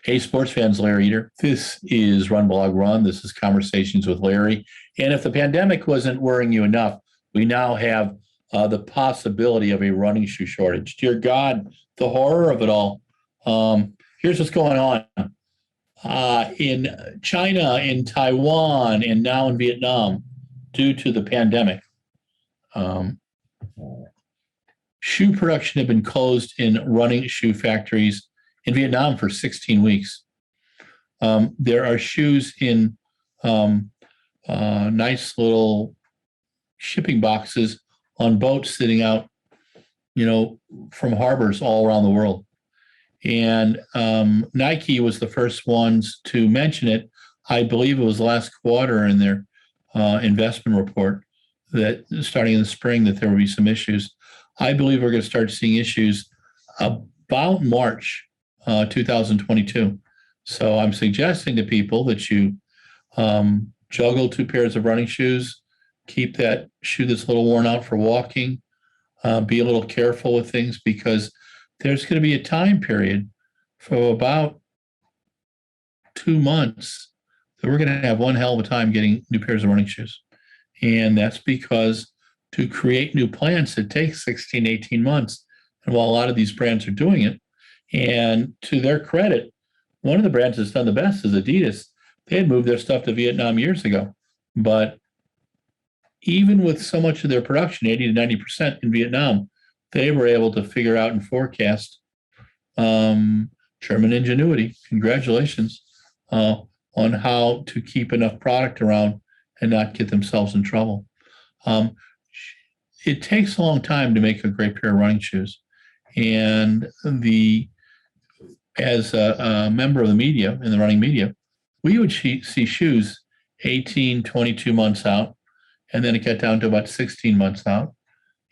Hey, sports fans, Larry Eater. This is Run Blog Run. This is Conversations with Larry. And if the pandemic wasn't worrying you enough, we now have the possibility of a running shoe shortage. Dear God, the horror of it all. Here's what's going on. In China, in Taiwan, and now in Vietnam, due to the pandemic, shoe production had been closed in running shoe factories in Vietnam for 16 weeks. There are shoes in nice little shipping boxes on boats sitting out, from harbors all around the world. And Nike was the first ones to mention it. I believe it was last quarter in their investment report that starting in the spring that there will be some issues. I believe we're going to start seeing issues about March 2022. So I'm suggesting to people that you juggle two pairs of running shoes, keep that shoe that's a little worn out for walking, be a little careful with things because there's going to be a time period for about 2 months that we're going to have one hell of a time getting new pairs of running shoes. And that's because to create new plants, it takes 16, 18 months. And while a lot of these brands are doing it, and to their credit, one of the brands that's done the best is Adidas. They had moved their stuff to Vietnam years ago. But even with so much of their production, 80 to 90% in Vietnam, they were able to figure out and forecast German ingenuity. Congratulations on how to keep enough product around and not get themselves in trouble. It takes a long time to make a great pair of running shoes. And as a member of the media, in the running media, we would see shoes 18, 22 months out, and then it got down to about 16 months out.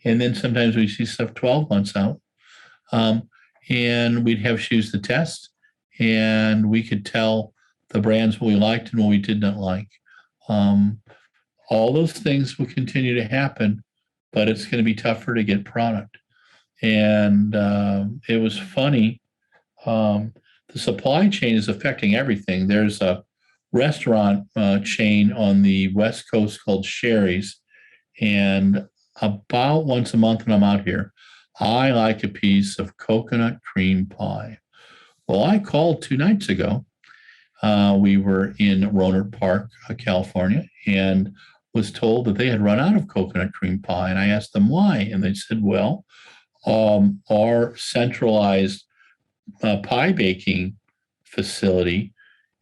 And then sometimes we see stuff 12 months out. And we'd have shoes to test, and we could tell the brands what we liked and what we did not like. All those things will continue to happen, but it's going to be tougher to get product. And it was funny. The supply chain is affecting everything. There's a restaurant chain on the West Coast called Sherry's, and about once a month when I'm out here, I like a piece of coconut cream pie. Well, I called 2 nights ago. We were in Rohnert Park, California, and was told that they had run out of coconut cream pie. And I asked them why, and they said, well, our centralized pie baking facility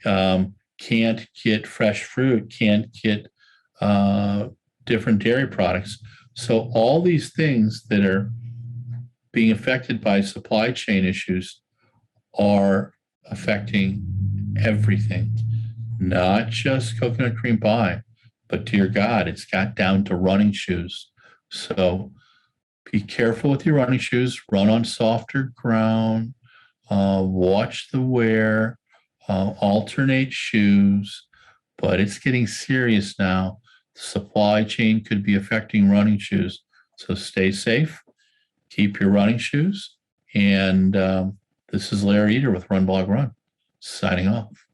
can't get fresh fruit, can't get different dairy products. So all these things that are being affected by supply chain issues are affecting everything, not just coconut cream pie, but dear God, it's got down to running shoes. So be careful with your running shoes, run on softer ground, watch the wear, alternate shoes, but it's getting serious now. The supply chain could be affecting running shoes. So stay safe, keep your running shoes. And this is Larry Eater with Run Blog Run, signing off.